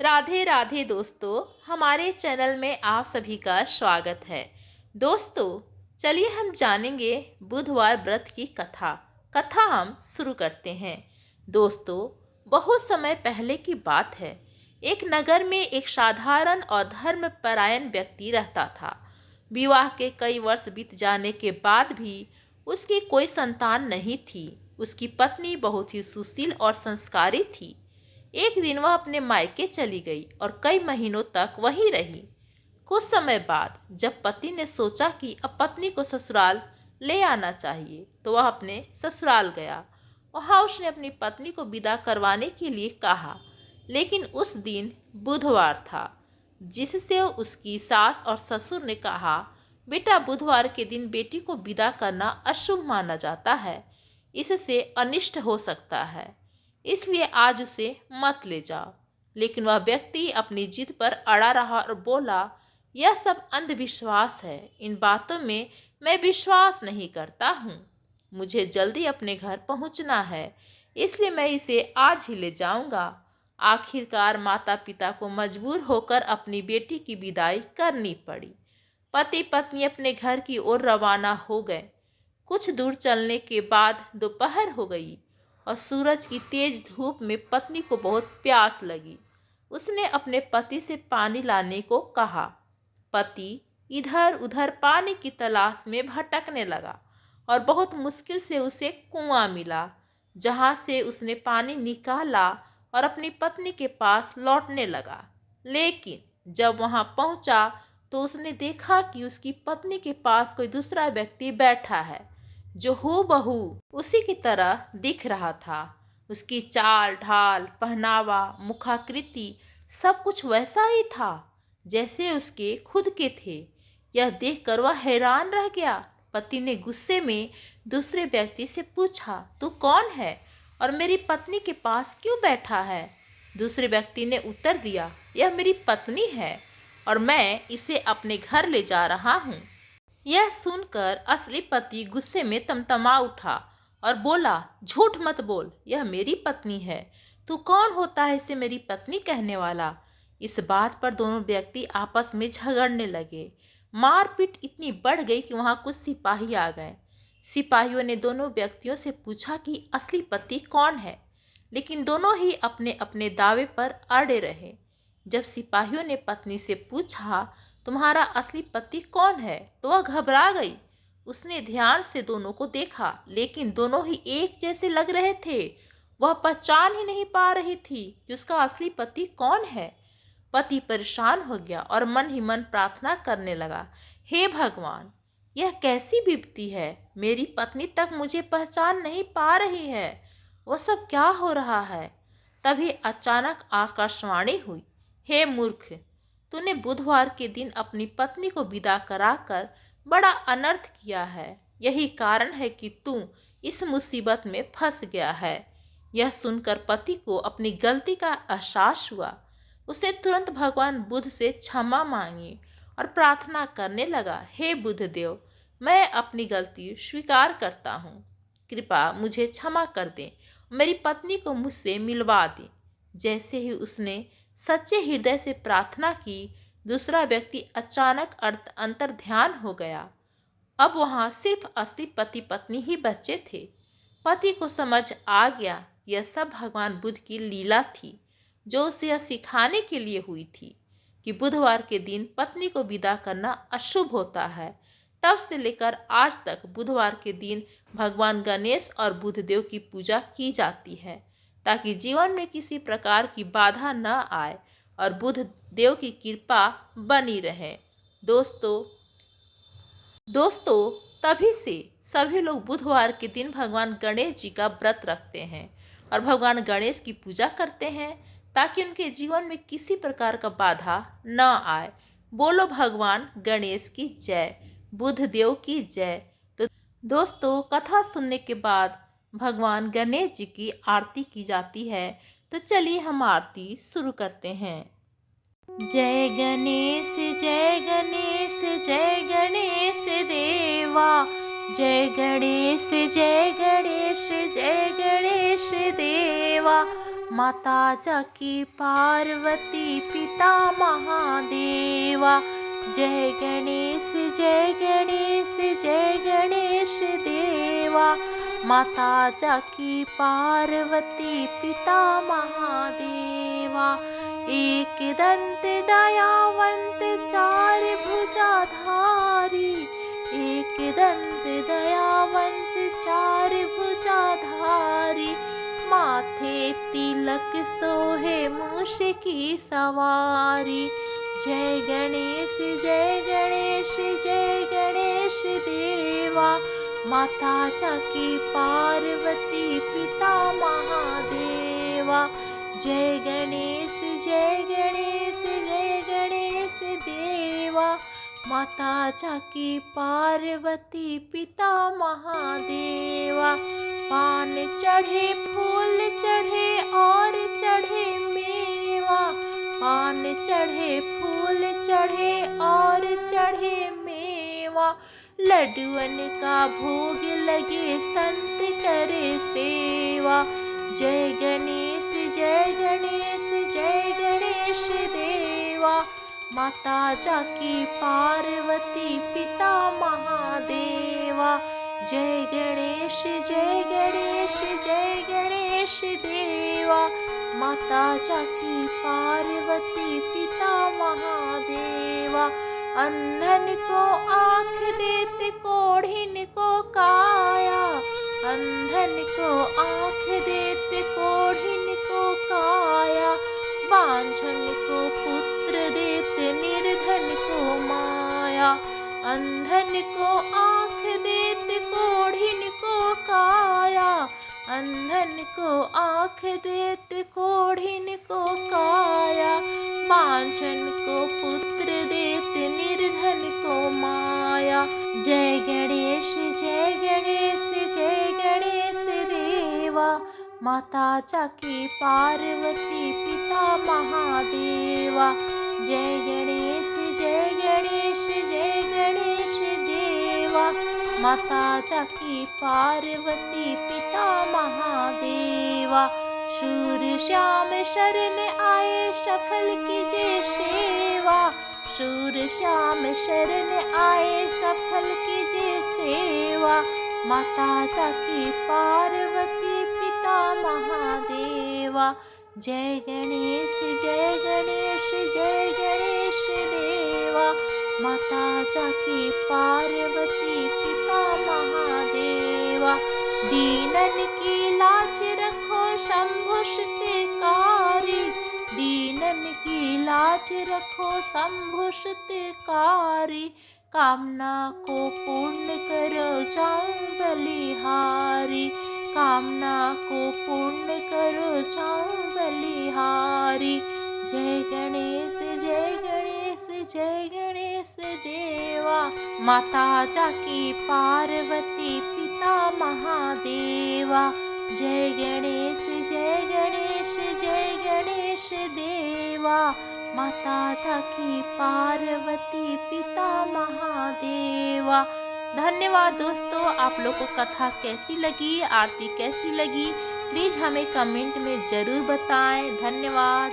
राधे राधे दोस्तों, हमारे चैनल में आप सभी का स्वागत है। दोस्तों, चलिए हम जानेंगे बुधवार व्रत की कथा। कथा हम शुरू करते हैं। दोस्तों, बहुत समय पहले की बात है। एक नगर में एक साधारण और धर्मपरायण व्यक्ति रहता था। विवाह के कई वर्ष बीत जाने के बाद भी उसकी कोई संतान नहीं थी। उसकी पत्नी बहुत ही सुशील और संस्कारी थी। एक दिन वह अपने मायके चली गई और कई महीनों तक वहीं रही। कुछ समय बाद जब पति ने सोचा कि अब पत्नी को ससुराल ले आना चाहिए, तो वह अपने ससुराल गया। वहाँ उसने अपनी पत्नी को विदा करवाने के लिए कहा, लेकिन उस दिन बुधवार था, जिससे उसकी सास और ससुर ने कहा, बेटा, बुधवार के दिन बेटी को विदा करना अशुभ माना जाता है, इससे अनिष्ट हो सकता है, इसलिए आज उसे मत ले जाओ। लेकिन वह व्यक्ति अपनी जिद पर अड़ा रहा और बोला, यह सब अंधविश्वास है, इन बातों में मैं विश्वास नहीं करता हूँ। मुझे जल्दी अपने घर पहुँचना है, इसलिए मैं इसे आज ही ले जाऊंगा। आखिरकार माता पिता को मजबूर होकर अपनी बेटी की विदाई करनी पड़ी। पति पत्नी अपने घर की ओर रवाना हो गए। कुछ दूर चलने के बाद दोपहर हो गई और सूरज की तेज धूप में पत्नी को बहुत प्यास लगी। उसने अपने पति से पानी लाने को कहा। पति इधर उधर पानी की तलाश में भटकने लगा और बहुत मुश्किल से उसे कुआं मिला, जहां से उसने पानी निकाला और अपनी पत्नी के पास लौटने लगा। लेकिन जब वहां पहुंचा तो उसने देखा कि उसकी पत्नी के पास कोई दूसरा व्यक्ति बैठा है, जो हूबहू उसी की तरह दिख रहा था। उसकी चाल ढाल, पहनावा, मुखाकृति सब कुछ वैसा ही था जैसे उसके खुद के थे। यह देखकर वह हैरान रह गया। पति ने गुस्से में दूसरे व्यक्ति से पूछा, तू कौन है और मेरी पत्नी के पास क्यों बैठा है? दूसरे व्यक्ति ने उत्तर दिया, यह मेरी पत्नी है और मैं इसे अपने घर ले जा रहा हूँ। यह सुनकर असली पति गुस्से में तमतमा उठा और बोला, झूठ मत बोल, यह मेरी पत्नी है। तू कौन होता है इसे मेरी पत्नी कहने वाला? इस बात पर दोनों व्यक्ति आपस में झगड़ने लगे। मारपीट इतनी बढ़ गई कि वहां कुछ सिपाही आ गए। सिपाहियों ने दोनों व्यक्तियों से पूछा कि असली पति कौन है, लेकिन दोनों ही अपने अपने दावे पर अड़े रहे। जब सिपाहियों ने पत्नी से पूछा, तुम्हारा असली पति कौन है, तो वह घबरा गई। उसने ध्यान से दोनों को देखा, लेकिन दोनों ही एक जैसे लग रहे थे। वह पहचान ही नहीं पा रही थी कि उसका असली पति कौन है। पति परेशान हो गया और मन ही मन प्रार्थना करने लगा, हे भगवान, यह कैसी विपत्ति है? मेरी पत्नी तक मुझे पहचान नहीं पा रही है। वह सब क्या हो रहा है? तभी अचानक आकाशवाणी हुई, हे मूर्ख, तूने बुधवार के दिन अपनी पत्नी को विदा कराकर बड़ा अनर्थ किया है। यही कारण है कि तू इस मुसीबत में फंस गया है। यह सुनकर पति को अपनी गलती का एहसास हुआ। उसे तुरंत भगवान बुध से क्षमा मांगी और प्रार्थना करने लगा, हे बुधदेव, मैं अपनी गलती स्वीकार करता हूँ। कृपा मुझे क्षमा कर दें, मेरी पत्नी को मुझसे मिलवा दें। जैसे ही उसने सच्चे हृदय से प्रार्थना की, दूसरा व्यक्ति अचानक अंतर ध्यान हो गया। अब वहां सिर्फ असली पति पत्नी ही बचे थे। पति को समझ आ गया यह सब भगवान बुद्ध की लीला थी, जो उसे यह सिखाने के लिए हुई थी कि बुधवार के दिन पत्नी को विदा करना अशुभ होता है। तब से लेकर आज तक बुधवार के दिन भगवान गणेश और बुधदेव की पूजा की जाती है, ताकि जीवन में किसी प्रकार की बाधा न आए और बुध देव की कृपा बनी रहे। दोस्तों दोस्तों तभी से सभी लोग बुधवार के दिन भगवान गणेश जी का व्रत रखते हैं और भगवान गणेश की पूजा करते हैं, ताकि उनके जीवन में किसी प्रकार का बाधा न आए। बोलो भगवान गणेश की जय, बुध देव की जय। तो दोस्तों, कथा सुनने के बाद भगवान गणेश जी की आरती की जाती है। तो चलिए हम आरती शुरू करते हैं। जय गणेश जय गणेश जय गणेश देवा, जय गणेश जय गणेश जय गणेश देवा। माता जाकी पार्वती पिता महादेवा। जय गणेश जय गणेश जय गणेश देवा। माता जाकी पार्वती पिता महादेवा। एक दंत दयावंत चार भुजाधारी। एक दंत दयावंत चार भुजाधारी। माथे तिलक सोहे मूष की सवारी। जय गणेश जय गणेश जय गणेश देवा। माता जाकी पार्वती पिता महादेवा। जय गणेश जय गणेश जय गणेश देवा। माता जाकी पार्वती पिता महादेवा। पान चढ़े फूल चढ़े और चढ़े मेवा। पान चढ़े फूल चढ़े और चढ़े मेवा। लड्डुअन का भोग लगे संत करे सेवा। जय गणेश जय गणेश जय गणेश देवा। माता जाकी पार्वती पिता महादेवा। जय गणेश जय गणेश जय गणेश देवा। माता जाकी पार्वती पिता महादेवा। अंधन को आँख देते कोढ़िन को काया। अंधन को आँख देते कोढ़िन को काया। बांझन को पुत्र देते निर्धन को माया। अंधन को आँख देते कोढ़िन को काया। अंधन को आँख देते कोढ़िन को काया। बांझन को पुत्र देते निर्धन को माया। जय गणेश जय गणेश जय गणेश देवा। माता जाकी पार्वती पिता महादेवा। जय गणेश जय गणेश जय गणेश देवा। माता जाकी पार्वती पिता महादेवा। शूर श्याम शरण आए सफल कीजिए सेवा। शूर श्याम शरण आए सफल कीजिए सेवा। माता जाकी पार्वती पिता महादेवा। जय गणेश जय गणेश जय गणेश देवा। माता जाकी पार्वती पिता महादेवा। दीनन की लाज रखो शंभु स्तुतिकारी। दीनन की लाज रखो शंभु स्तुतिकारी। कामना को पूर्ण करो जाऊं बलिहारी। कामना को पूर्ण करो जाऊं बलिहारी। जय गणेश जय गणेश जय गणेश देवा। माता जाकी पार्वती पिता महादेवा। जय गणेश जय गणेश जय गणेश देवा। माता जाकी पार्वती पिता महादेवा। धन्यवाद दोस्तों, आप लोग को कथा कैसी लगी, आरती कैसी लगी, प्लीज़ हमें कमेंट में ज़रूर बताएं। धन्यवाद।